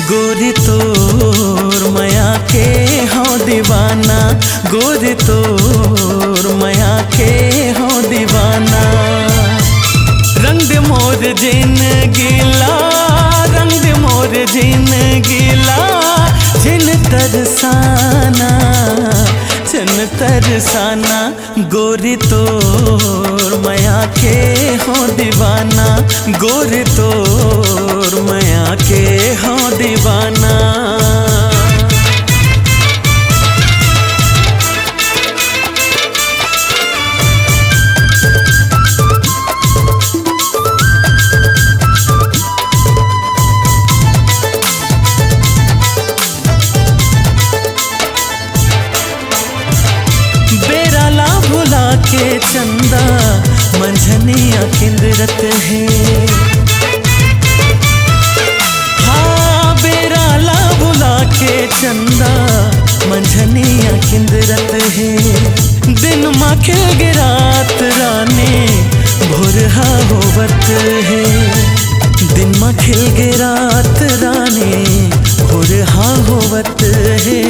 गोरी तोर माया के हो दीवाना, गोरी तोर माया के हो दीवाना। रंग दे मोर जिन गिला, रंग दे मोर जिन गिला, जिन तरसाना जिन तरसाना। गोरी तोर माया के हो दीवाना, गोरी तोर माया के हो दीवाना। बेराला भुला के चंदा मंझनिया किंदरत है। हाँ बेराला भुला के चंदा मंझनिया किंदरत है। दिन माँ खिल गे रात राने भोरहा होवत है। दिन माँ खिल गे रात राने भोरहा होवत है।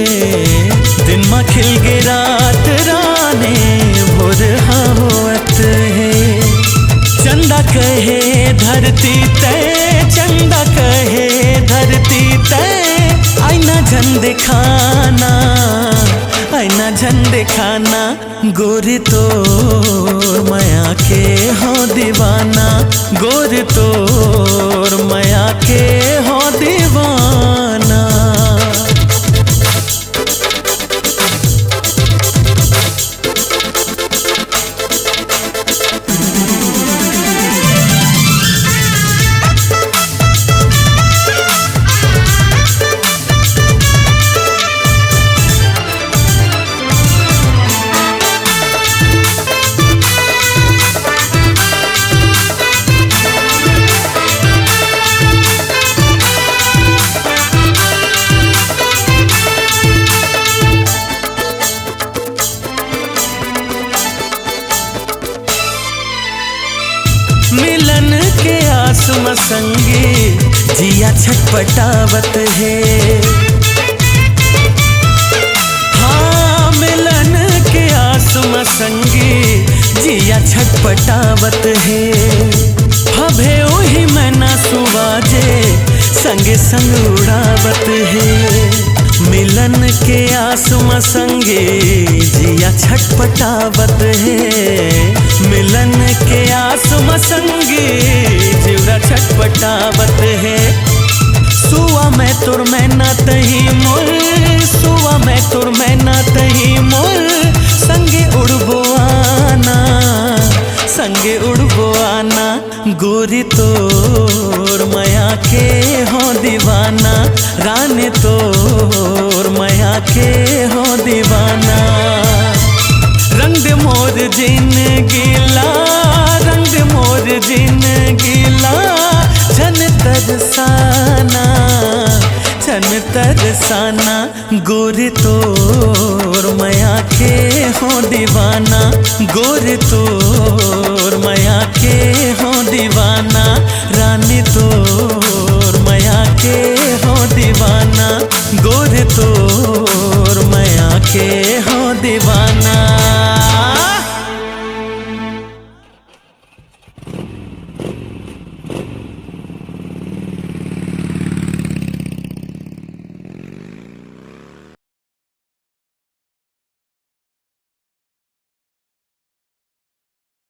दिन माँ खिल गे रात राने भोरहा होवत है। चंदा कहे धरती तय, चंदा कहे धरती तय, आईना झन दिखाना, आईना झन दिखाना। गोरी तोर माया के हो दीवाना, गोरी तोर माया के हो दीवाना। मिलन के आस में संगी जिया छटपटावत है। हाँ मिलन के आस में संगी जिया छटपटावत है। हभे ओही मैना सुबाजे संगे संग उड़ावत है। मिलन के आस में संगे जिया छटपटावत है। मिलन के आस में संगे जिया छटपटावत है। सुआ मैं तुर मैना तही मोर, सुआ मैं तुर मैना तही मोर, संगे उड़बो आना, संगे उड़बो आना। गोरी तोर माया के हो दीवाना, रानी तोर माया के हो दीवाना। रंग दे मोर जिन गिला, रंग दे मोर जिन गिला, झन तरसाना झन तरसाना। गोरी तोर माया के हो दीवाना, गोरी तोर माया गोर तोर मैं आके हो दीवाना।